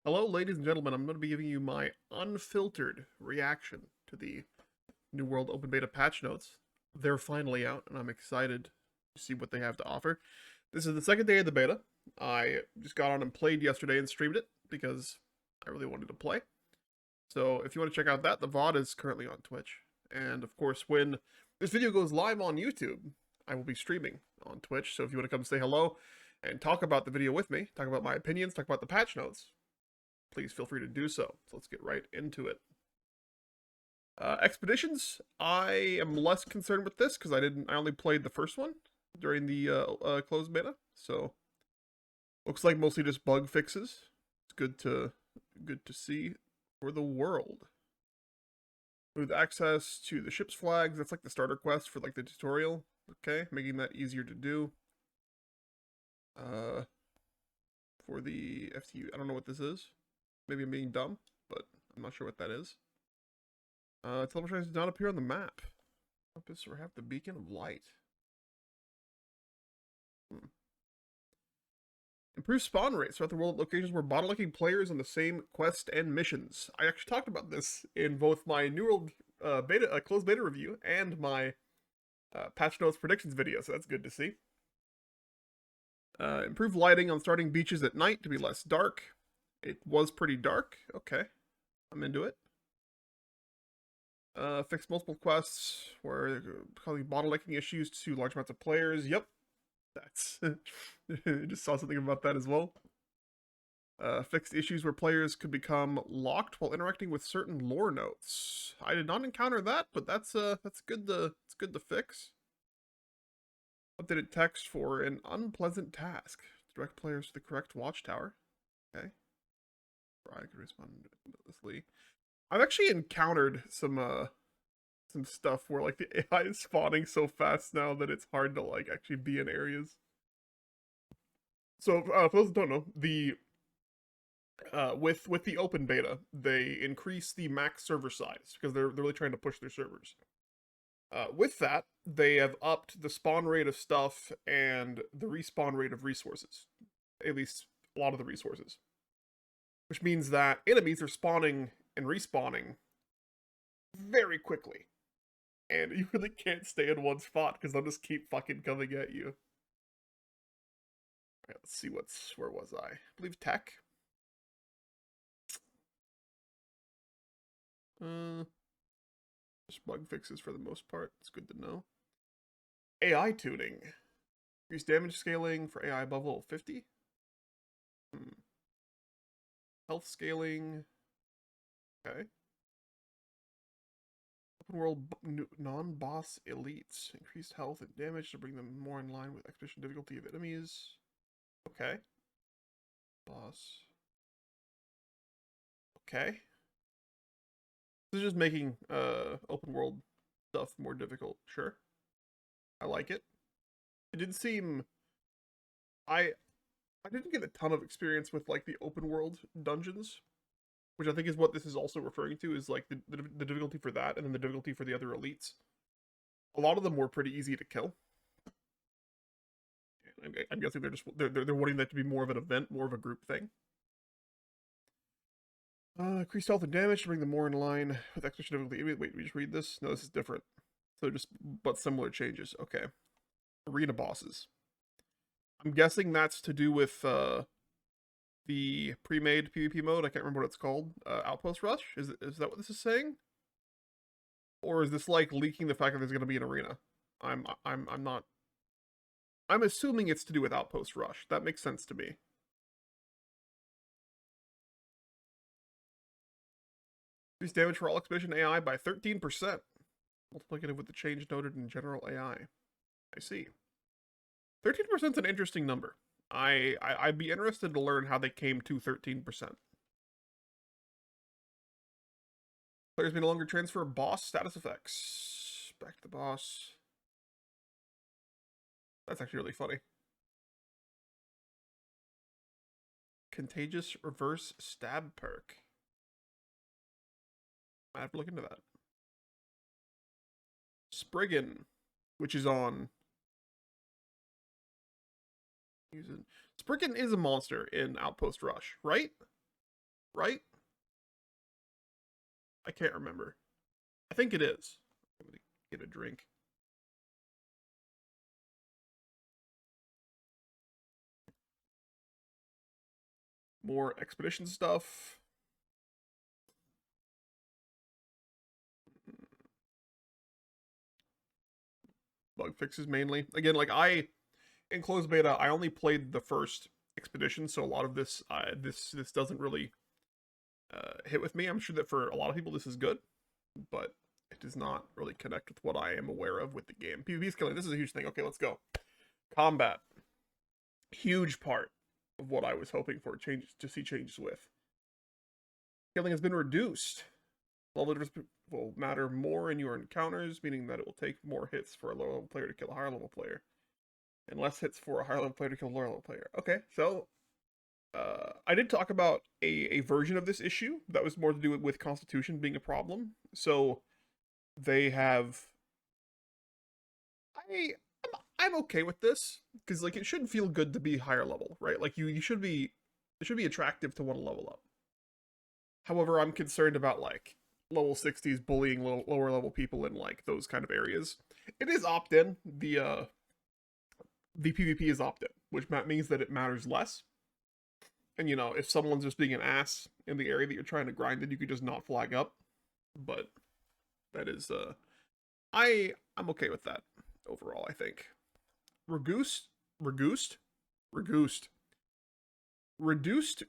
Hello, ladies and gentlemen. I'm going to be giving you my unfiltered reaction to the New World Open Beta patch notes. They're finally out, and I'm excited to see what they have to offer. This is the second day of the beta. I just got on and played yesterday and streamed it because I really wanted to play. So if you want to check out that, the VOD is currently on Twitch. And of course, when this video goes live on YouTube, I will be streaming on Twitch. So if you want to come say hello and talk about the video with me, talk about my opinions, talk about the patch notes, please feel free to do so. So let's get right into it. Expeditions, I am less concerned with this because I only played the first one during the closed beta. So looks like mostly just bug fixes. It's good to see for the world. With access to the ship's flags, that's like the starter quest for like the tutorial. Okay, making that easier to do. For the FTU, I don't know what this is. Maybe I'm being dumb, but I'm not sure what that is. Telemetry does not appear on the map. Compass or have the beacon of light. Improve spawn rates throughout the world at locations where bottlenecking players on the same quest and missions. I actually talked about this in both my New World closed beta review and my patch notes predictions video, so that's good to see. Improve lighting on starting beaches at night to be less dark. It was pretty dark. Okay, I'm into it. Fix multiple quests where causing bottlenecking issues to large amounts of players. Yep, that's just saw something about that as well. Fixed issues where players could become locked while interacting with certain lore notes. I did not encounter that, but that's good to fix. Updated text for an unpleasant task. Direct players to the correct watchtower. Okay. I can respond endlessly. I've actually encountered some stuff where like the AI is spawning so fast now that it's hard to like actually be in areas. So for those that don't know, the with the open beta, they increase the max server size because they're really trying to push their servers. With that, they have upped the spawn rate of stuff and the respawn rate of resources. At least a lot of the resources. Which means that enemies are spawning and respawning very quickly. And you really can't stay in one spot because they'll just keep fucking coming at you. Alright, let's see where was I? I believe tech. Just bug fixes for the most part. It's good to know. AI tuning. Increase damage scaling for AI above level 50. Health scaling. Okay. Open world non-boss elites. Increased health and damage to bring them more in line with expedition difficulty of enemies. Okay. Boss. Okay. This is just making open world stuff more difficult. Sure. I like it. It did seem... I didn't get a ton of experience with like the open world dungeons, which I think is what this is also referring to, is like the difficulty for that and then the difficulty for the other elites. A lot of them were pretty easy to kill. I'm guessing they're wanting that to be more of an event, more of a group thing. Increased health and damage to bring them more in line with expedition difficulty. Wait, we just read this? No, this is different. So but similar changes. Okay. Arena bosses. I'm guessing that's to do with the pre-made PvP mode. I can't remember what it's called. Outpost Rush? Is that what this is saying? Or is this like leaking the fact that there's going to be an arena? I'm not. I'm assuming it's to do with Outpost Rush. That makes sense to me. Increase damage for all expedition AI by 13%. Multiplicative with the change noted in general AI. I see. 13% is an interesting number. I'd be interested to learn how they came to 13%. Players may no longer transfer boss status effects. Back to the boss. That's actually really funny. Contagious reverse stab perk. I have to look into that. Spriggan, which is on. Spriggan is a monster in Outpost Rush, right? right? I can't remember. I think it is. I'm gonna get a drink. More expedition stuff. Bug fixes mainly. Again, like in closed beta, I only played the first expedition, so a lot of this doesn't really hit with me. I'm sure that for a lot of people this is good, but it does not really connect with what I am aware of with the game. PvP scaling, this is a huge thing. Okay, let's go. Combat, huge part of what I was hoping for changes with. Scaling has been reduced. Level will matter more in your encounters, meaning that it will take more hits for a lower level player to kill a higher level player, and less hits for a higher level player to kill a lower level player. Okay, so I did talk about a version of this issue that was more to do with Constitution being a problem. So they have. I'm okay with this because like it should feel good to be higher level, right? Like you should be, it should be attractive to want to level up. However, I'm concerned about like level 60s bullying lower level people in like those kind of areas. It is opt-in. The PvP is opt-in, which means that it matters less. And you know, if someone's just being an ass in the area that you're trying to grind in, you could just not flag up. But that is I'm okay with that overall, I think. Reduced reduced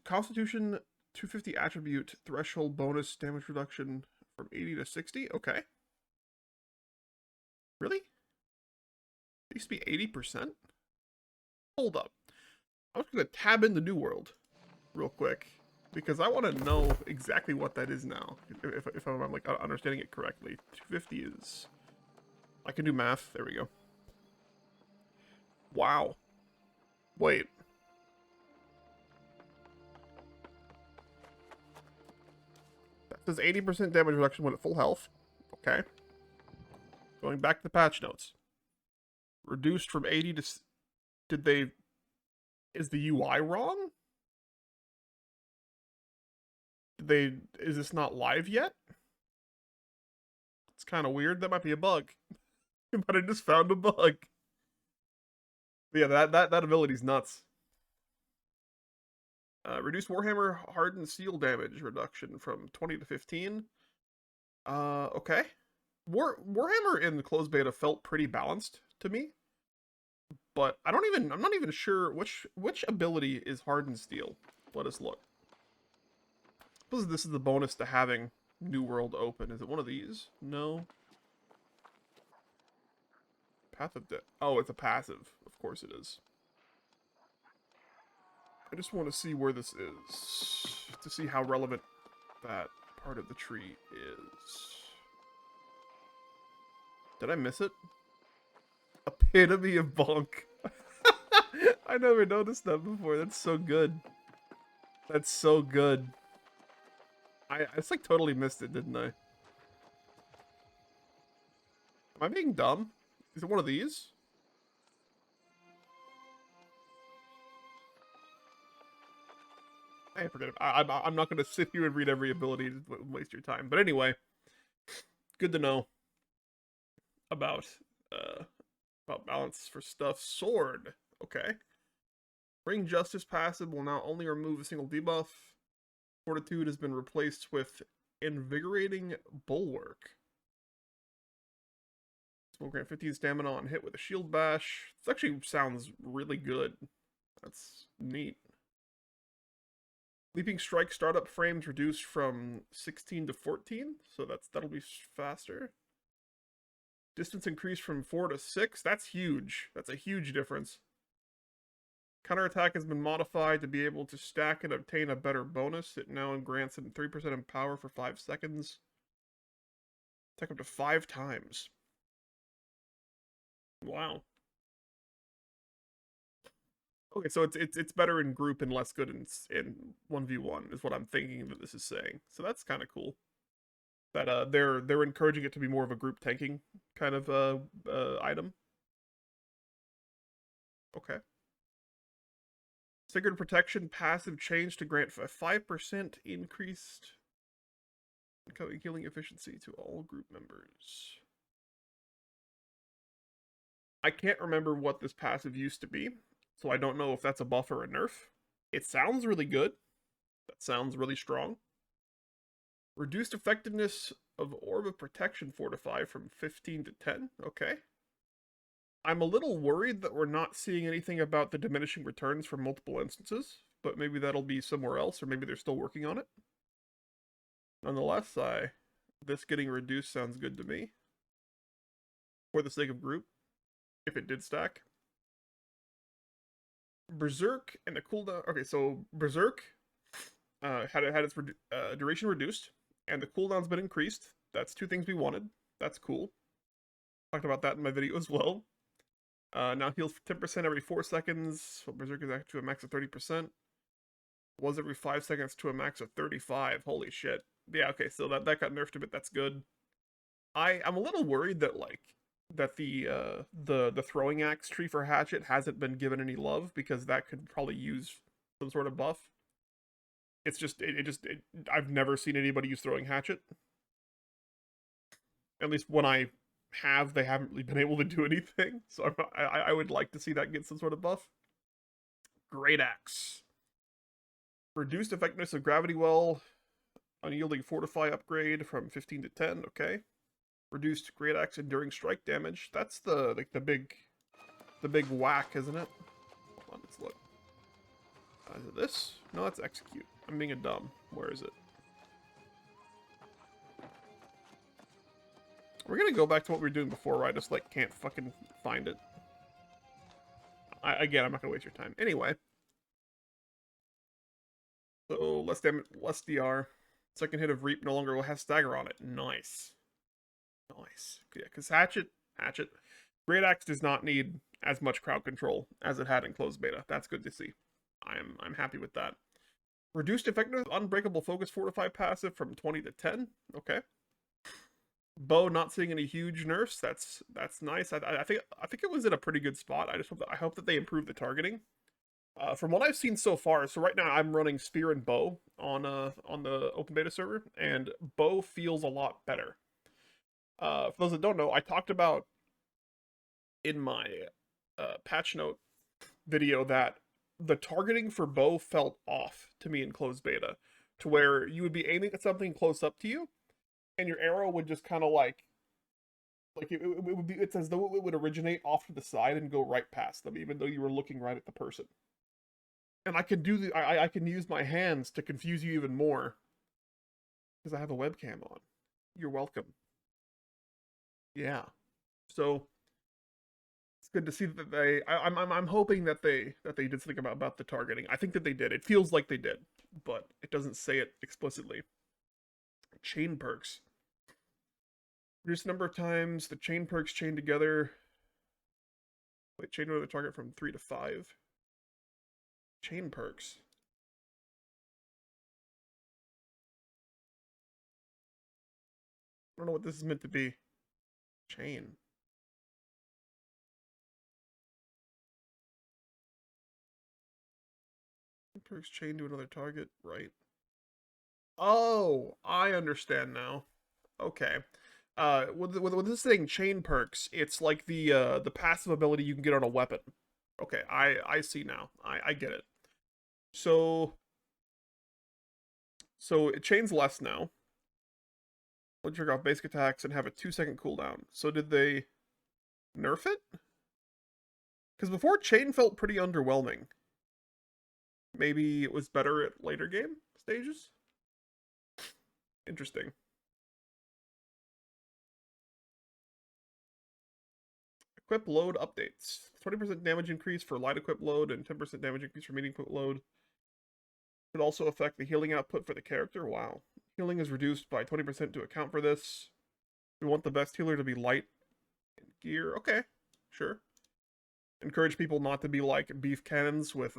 Constitution 250 attribute threshold bonus damage reduction from 80 to 60. Okay. Really? It used to be 80%? Hold up. I'm just gonna tab in the New World real quick because I want to know exactly what that is now. If I'm like understanding it correctly, 250 is. I can do math. There we go. Wow. Wait. That says 80% damage reduction when at full health. Okay. Going back to the patch notes. Reduced from 80 to. Did they. Is the UI wrong? Is this not live yet? It's kind of weird. That might be a bug. But I just found a bug. But yeah, that ability's nuts. Reduce Warhammer hardened seal damage reduction from 20 to 15. Okay. Warhammer in the closed beta felt pretty balanced to me. But I'm not even sure which ability is hardened steel. Let us look. I suppose this is the bonus to having New World open. Is it one of these? No. Path of Death. Oh, it's a passive. Of course it is. I just want to see where this is. To see how relevant that part of the tree is. Did I miss it? Epitome of bonk. I never noticed that before. That's so good. That's so good. I just like totally missed it, didn't I? Am I being dumb? Is it one of these? I forget it. I'm not going to sit here and read every ability to waste your time. But anyway, good to know about balance for stuff. Sword. Okay. Bring Justice passive will now only remove a single debuff. Fortitude has been replaced with Invigorating Bulwark. Will grant 15 stamina on hit with a shield bash. This actually sounds really good. That's neat. Leaping Strike startup frames reduced from 16 to 14, so that'll be faster. Distance increased from 4 to 6. That's huge. That's a huge difference. Counterattack has been modified to be able to stack and obtain a better bonus. It now grants him 3% in power for 5 seconds. Attack up to 5 times. Wow. Okay, so it's better in group and less good in 1v1 is what I'm thinking that this is saying. So that's kind of cool. That they're encouraging it to be more of a group tanking kind of item. Okay. Sacred Protection passive change to grant a 5% increased healing efficiency to all group members. I can't remember what this passive used to be, so I don't know if that's a buff or a nerf. It sounds really good. That sounds really strong. Reduced effectiveness of Orb of Protection Fortify from 15 to 10. Okay. I'm a little worried that we're not seeing anything about the diminishing returns from multiple instances, but maybe that'll be somewhere else, or maybe they're still working on it. Nonetheless, this getting reduced sounds good to me. For the sake of group, if it did stack. Berserk and the cooldown. Okay, so Berserk had its duration reduced, and the cooldown's been increased. That's two things we wanted. That's cool. Talked about that in my video as well. Now heals 10% every 4 seconds. So Berserk is actually to a max of 30%. Was every 5 seconds to a max of 35. Holy shit. Yeah, okay, so that got nerfed a bit. That's good. I'm a little worried that the throwing axe tree for Hatchet hasn't been given any love, because that could probably use some sort of buff. It's just I've never seen anybody use throwing hatchet. At least when I have, they haven't really been able to do anything. So I would like to see that get some sort of buff. Great Axe. Reduced effectiveness of Gravity Well. Unyielding Fortify upgrade from 15 to 10. Okay. Reduced Great Axe Enduring Strike damage. That's the big whack, isn't it? Hold on, let's look. Is it this? No, that's Execute. I'm being a dumb. Where is it? We're gonna go back to what we were doing before, right? I just can't fucking find it. Again, I'm not gonna waste your time. Anyway. So less damage, less DR. Second hit of Reap no longer will have stagger on it. Nice. Nice. Yeah, because Hatchet. Great Axe does not need as much crowd control as it had in closed beta. That's good to see. I'm happy with that. Reduced effectiveness, Unbreakable Focus Fortify passive from 20 to 10. Okay. Bow not seeing any huge nerfs. That's nice. I think it was in a pretty good spot. I hope that they improve the targeting. From what I've seen so far, so right now I'm running Spear and Bow on the open beta server, and Bow feels a lot better. For those that don't know, I talked about in my patch note video that the targeting for Bow felt off to me in closed beta, to where you would be aiming at something close up to you, and your arrow would just kind of it would be, it's as though it would originate off to the side and go right past them, even though you were looking right at the person. And I can do I can use my hands to confuse you even more, because I have a webcam on. You're welcome. Yeah. So it's good to see that I'm hoping that they did something about the targeting. I think that they did. It feels like they did, but it doesn't say it explicitly. Chain perks. Reduce number of times the chain perks chain together. Wait, chain another target from 3 to 5. Chain perks. I don't know what this is meant to be. Chain. Perks chain to another target, right? Oh, I understand now. Okay. With this thing, chain perks, it's like the passive ability you can get on a weapon. Okay, I see now. I get it. So it chains less now. Will trigger off basic attacks and have a 2-second cooldown. So did they nerf it? Because before, chain felt pretty underwhelming. Maybe it was better at later game stages? Interesting. Equip load updates. 20% damage increase for light equip load and 10% damage increase for medium equip load. Could also affect the healing output for the character. Wow. Healing is reduced by 20% to account for this. We want the best healer to be light in gear. Okay, sure. Encourage people not to be like beef cannons with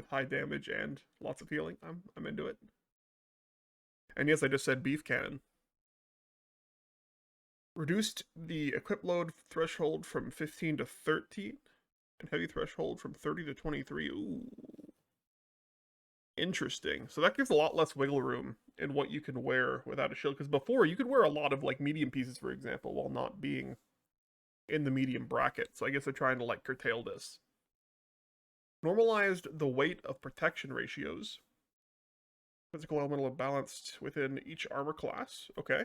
high damage and lots of healing. I'm into it. And yes, I just said beef cannon. Reduced the equip load threshold from 15 to 13, and heavy threshold from 30 to 23. Ooh. Interesting. So that gives a lot less wiggle room in what you can wear without a shield. Because before, you could wear a lot of, like, medium pieces, for example, while not being in the medium bracket. So I guess they're trying to, like, curtail this. Normalized the weight of protection ratios. Physical elemental balanced within each armor class. Okay.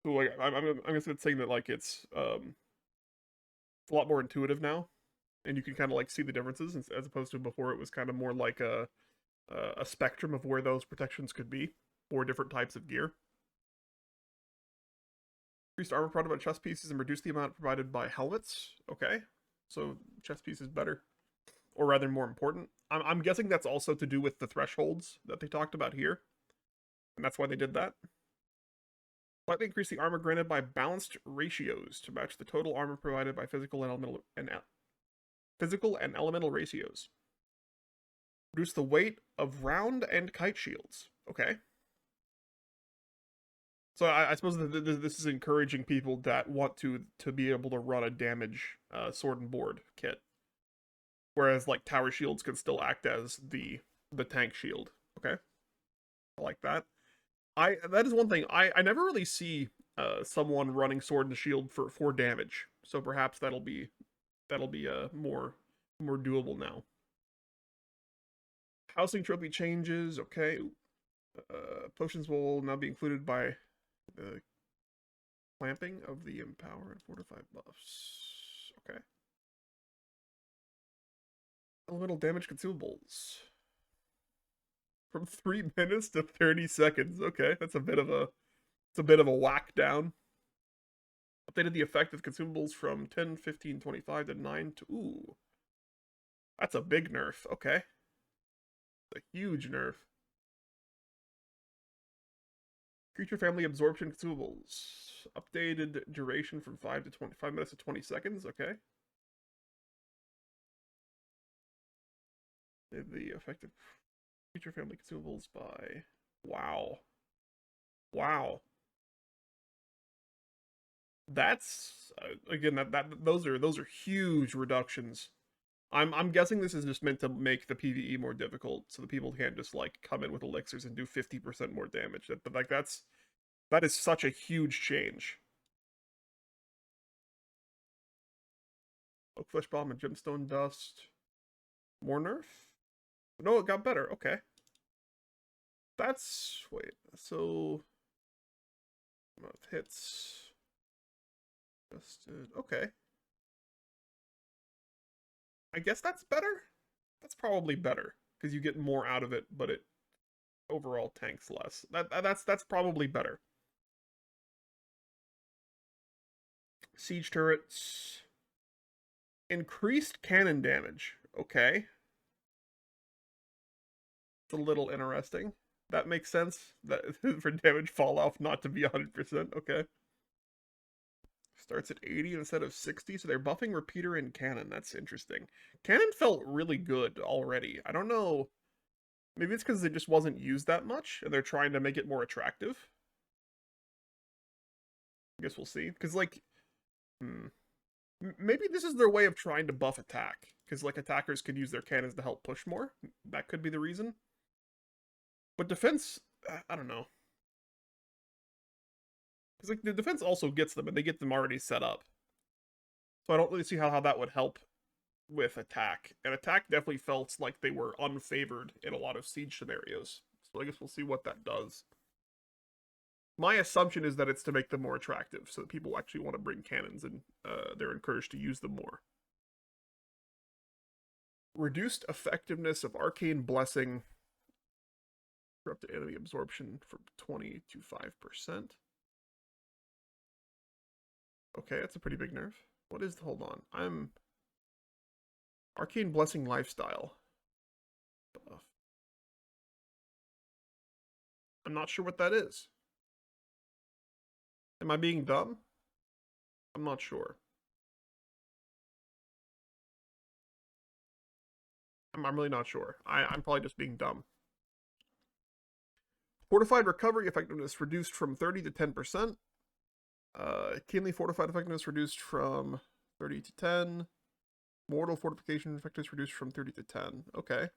So, like, I'm guessing it's saying that, like, it's a lot more intuitive now. And you can kind of, like, see the differences, as opposed to before it was kind of more like a spectrum of where those protections could be for different types of gear. Increased armor provided by chest pieces and reduced the amount provided by helmets. Okay, so chest piece is better, or rather more important. I'm guessing that's also to do with the thresholds that they talked about here, and that's why they did that. Slightly increase the armor granted by balanced ratios to match the total armor provided by physical and elemental ratios. Reduce the weight of round and kite shields. Okay. So I suppose that this is encouraging people that want to be able to run a damage sword and board kit, whereas like tower shields can still act as the tank shield. Okay, I like that. That is one thing I never really see someone running sword and shield for damage. So perhaps that'll be more doable now. Housing trophy changes. Okay, potions will now be included by the clamping of the empower and fortify buffs. Okay. Elemental damage consumables. From 3 minutes to 30 seconds. Okay, that's a bit of a whack down. Updated the effect of consumables from 10, 15, 25 to 9 to ooh. That's a big nerf. Okay. A huge nerf. Creature family absorption consumables. Updated duration from 5 minutes to 20 seconds. Okay. The effective creature family consumables by wow. Wow. That's again those are huge reductions. I'm guessing this is just meant to make the PvE more difficult, so the people can't just like come in with elixirs and do 50% more damage. That is such a huge change. Oak flesh bomb and gemstone dust. More nerf? No, it got better. Okay. That's wait. So hits. Okay. I guess that's better. That's probably better because you get more out of it, but it overall tanks less. That's probably better. Siege turrets. Increased cannon damage. Okay. It's a little interesting. That makes sense. That for damage fall off not to be 100%. Okay. Starts at 80 instead of 60, so they're buffing repeater and cannon. That's interesting. Cannon felt really good already. I don't know. Maybe it's because it just wasn't used that much, and they're trying to make it more attractive. I guess we'll see. Because, like, maybe this is their way of trying to buff attack. Because, like, attackers could use their cannons to help push more. That could be the reason. But defense, I don't know. Because, like, the defense also gets them, and they get them already set up. So I don't really see how that would help with attack. And attack definitely felt like they were unfavored in a lot of siege scenarios. So I guess we'll see what that does. My assumption is that it's to make them more attractive, so that people actually want to bring cannons and they're encouraged to use them more. Reduced effectiveness of Arcane Blessing. Corrupted enemy absorption from 20 to 5%. Okay, that's a pretty big nerf. What is the, hold on. Arcane Blessing Lifestyle. Buff. I'm not sure what that is. Am I being dumb? I'm not sure. I'm really not sure. I'm probably just being dumb. Fortified recovery effectiveness reduced from 30 to 10%. Keenly fortified effectiveness reduced from 30 to 10. Mortal fortification effectiveness reduced from 30 to 10. Okay.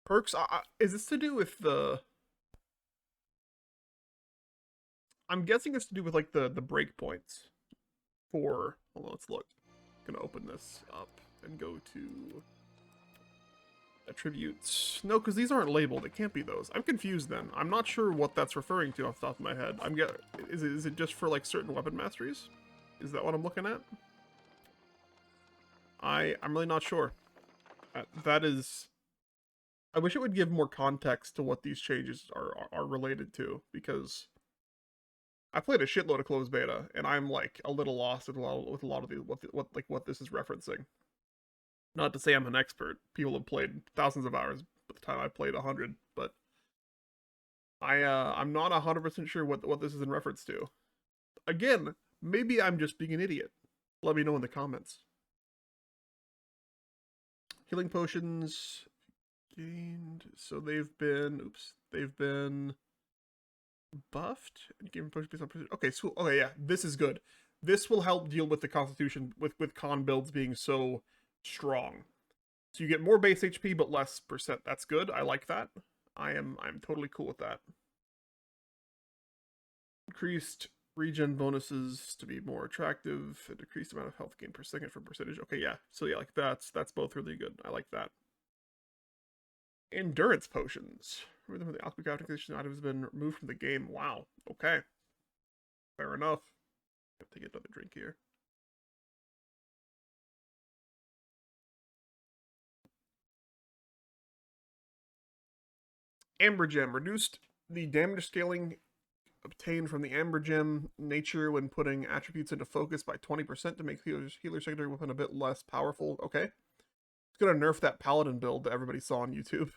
Perks, is this to do with the... I'm guessing it's to do with, like, the breakpoints for... Hold on, let's look. I'm gonna open this up and go to... attributes. No, because these aren't labeled. It can't be those. I'm confused then. I'm not sure what that's referring to off the top of my head. Is it just for, like, certain weapon masteries? Is that what I'm looking at? I'm really not sure. That is... I wish it would give more context to what these changes are related to, because I played a shitload of closed beta, and I'm like a little lost with a lot of the, what this is referencing. Not to say I'm an expert. People have played thousands of hours by the time I played 100, but I'm not 100% sure what this is in reference to. Again, maybe I'm just being an idiot. Let me know in the comments. Healing potions gained. So they've been buffed and given potions based on precision. Okay, so okay, yeah, this is good. This will help deal with the constitution with con builds being so strong. So you get more base HP but less percent. That's good. I like that. I'm totally cool with that. Increased regen bonuses to be more attractive. A decreased amount of health gain per second for percentage. Okay, yeah. So yeah, like that's both really good. I like that. Endurance potions. Remember the alchemy crafting station item has been removed from the game. Wow. Okay. Fair enough. I have to get another drink here. Amber Gem. Reduced the damage scaling obtained from the Amber Gem nature when putting attributes into focus by 20% to make healer secondary weapon a bit less powerful. Okay. It's gonna nerf that paladin build that everybody saw on YouTube.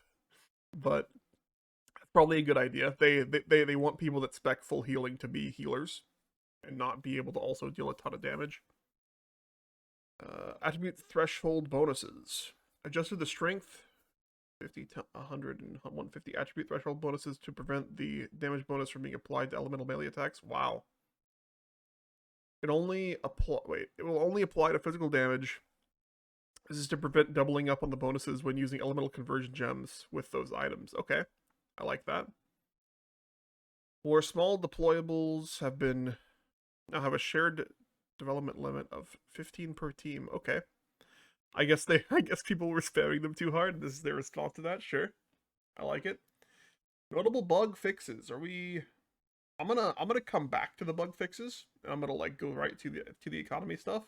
But probably a good idea. They want people that spec full healing to be healers and not be able to also deal a ton of damage. Attribute threshold bonuses. Adjusted the strength 50, 100, and 150 attribute threshold bonuses to prevent the damage bonus from being applied to elemental melee attacks. Wow. It will only apply to physical damage. This is to prevent doubling up on the bonuses when using elemental conversion gems with those items. Okay. I like that. Or small deployables now have a shared development limit of 15 per team. Okay. I guess people were spamming them too hard. This is their response to that. Sure. I like it. Notable bug fixes. I'm gonna come back to the bug fixes, and I'm gonna like go right to the economy stuff.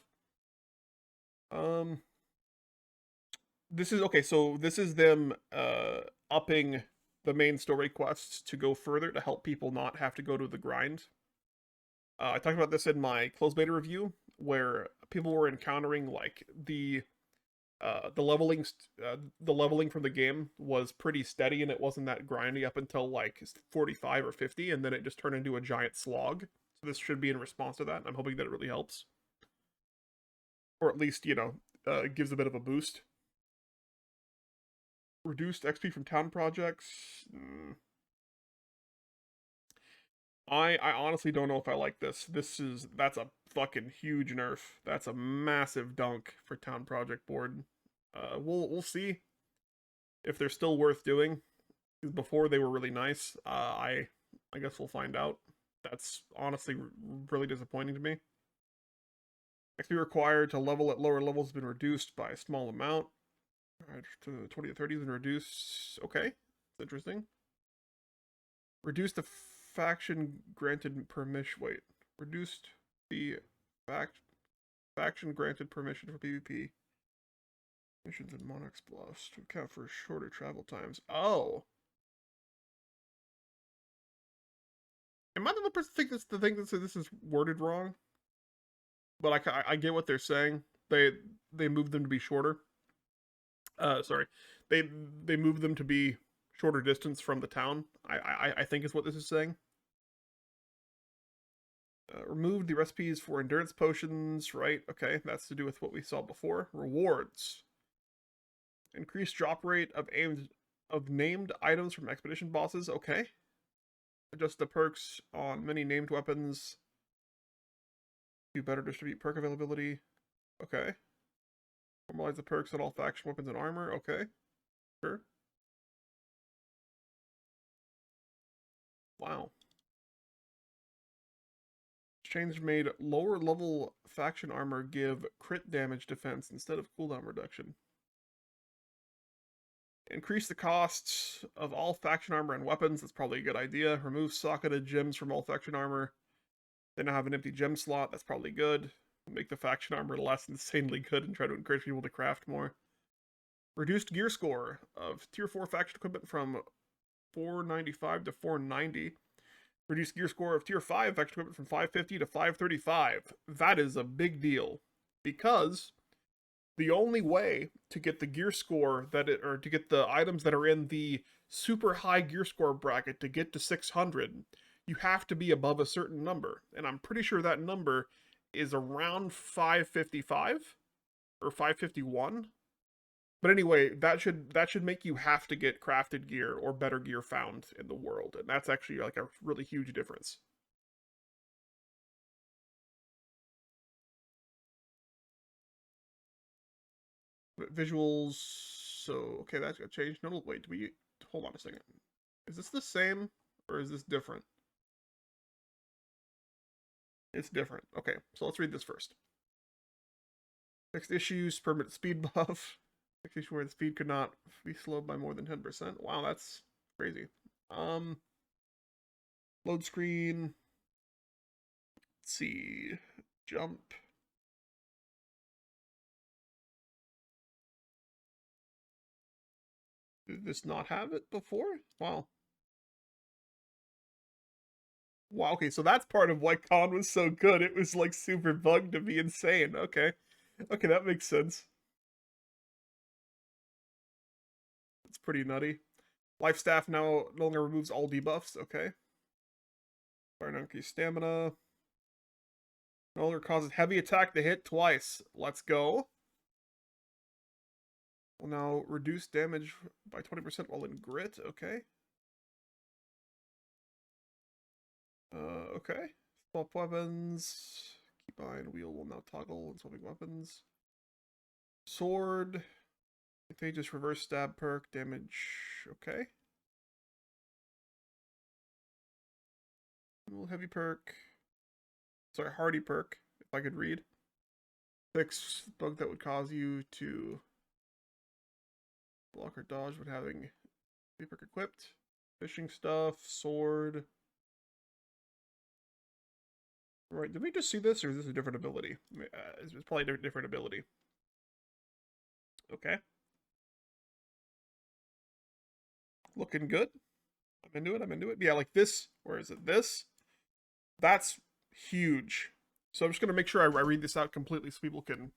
This is okay, so this is them upping the main story quests to go further to help people not have to go to the grind. I talked about this in my closed beta review, where people were encountering like the leveling from the game was pretty steady and it wasn't that grindy up until like 45 or 50, and then it just turned into a giant slog. So this should be in response to that, and I'm hoping that it really helps, or at least gives a bit of a boost. Reduced XP from town projects. I honestly don't know if I like this. That's a fucking huge nerf. That's a massive dunk for town project board. We'll see if they're still worth doing. Before they were really nice. I guess we'll find out. That's honestly really disappointing to me. XP required to level at lower levels has been reduced by a small amount. To 20 to 30 has been reduced. Okay, that's interesting. Reduced the faction granted permission. Wait, reduced the faction granted permission for PvP missions in Monarch's Bluffs to account for shorter travel times. Oh, am I the only person to think this is worded wrong? But I get what they're saying. They moved them to be shorter. Sorry, they moved them to be shorter distance from the town. I think is what this is saying. Removed the recipes for endurance potions, right? Okay, that's to do with what we saw before. Rewards. Increased drop rate of named items from expedition bosses. Okay. Adjust the perks on many named weapons. Do better distribute perk availability. Okay. Normalize the perks on all faction weapons and armor. Okay. Sure. Wow. Change made lower level faction armor give crit damage defense instead of cooldown reduction. Increase the costs of all faction armor and weapons. That's probably a good idea. Remove socketed gems from all faction armor. They now have an empty gem slot. That's probably good. Make the faction armor less insanely good and try to encourage people to craft more. Reduced gear score of tier 4 faction equipment from 495 to 490. Reduced gear score of tier 5 faction equipment from 550 to 535. That is a big deal, because the only way to get the gear score or to get the items that are in the super high gear score bracket to get to 600, you have to be above a certain number. And I'm pretty sure that number is around 555 or 551. But anyway, that should make you have to get crafted gear or better gear found in the world, and that's actually like a really huge difference. Visuals, so okay, that's got changed. No, wait, hold on a second. Is this the same or is this different? It's different. Okay, so let's read this first. Fixed issues, permanent speed buff. Fixed issue where the speed could not be slowed by more than 10%. Wow, that's crazy. Load screen. Let's see. Jump. Did this not have it before? Wow. Wow, okay, so that's part of why Con was so good. It was like super bugged to be insane. Okay. Okay, that makes sense. It's pretty nutty. Life staff now no longer removes all debuffs. Okay. Fire increase stamina. No longer causes heavy attack to hit twice. Let's go. Will now reduce damage by 20% while in grit. Okay. Okay. Swap weapons. Keybind wheel will now toggle when swapping weapons. Sword. Contagious reverse stab perk. Damage. Okay. Heavy perk. Sorry, hardy perk, if I could read. Fix bug that would cause you to block or dodge when having heavy perk equipped. Fishing stuff. Sword. Right, did we just see this, or is this a different ability? It's probably a different ability. Okay. Looking good. I'm into it, I'm into it. Yeah, like this, or is it this? That's huge. So I'm just going to make sure I read this out completely so people can,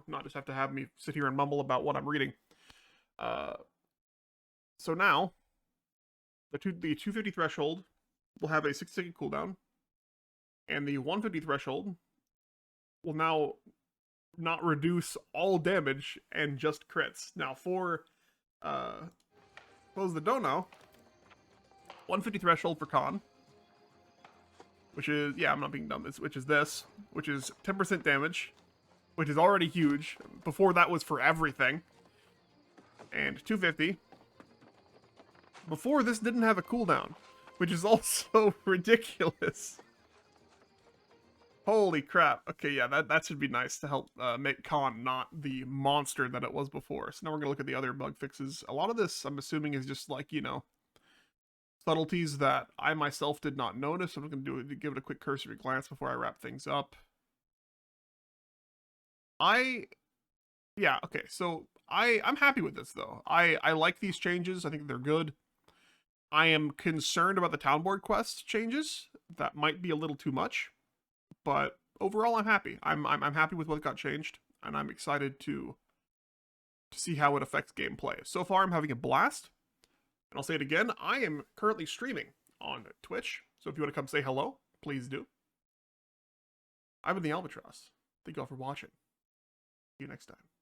not just have to have me sit here and mumble about what I'm reading. So now, the 250 threshold will have a 6-second cooldown, and the 150 threshold will now not reduce all damage and just crits. Now for those that don't know, 150 threshold for Con, which is, yeah, I'm not being dumb, which is 10% damage, which is already huge. Before that was for everything. And 250. Before this didn't have a cooldown, which is also ridiculous. Holy crap. Okay, yeah, that should be nice to help make Con not the monster that it was before. So now we're going to look at the other bug fixes. A lot of this, I'm assuming, is just like, subtleties that I myself did not notice. I'm going to give it a quick cursory glance before I wrap things up. Yeah, okay, so I'm happy with this, though. I like these changes. I think they're good. I am concerned about the town board quest changes. That might be a little too much. But overall, I'm happy. I'm happy with what got changed, and I'm excited to see how it affects gameplay. So far, I'm having a blast. And I'll say it again, I am currently streaming on Twitch, so if you want to come say hello, please do. I've been the Albatross. Thank you all for watching. See you next time.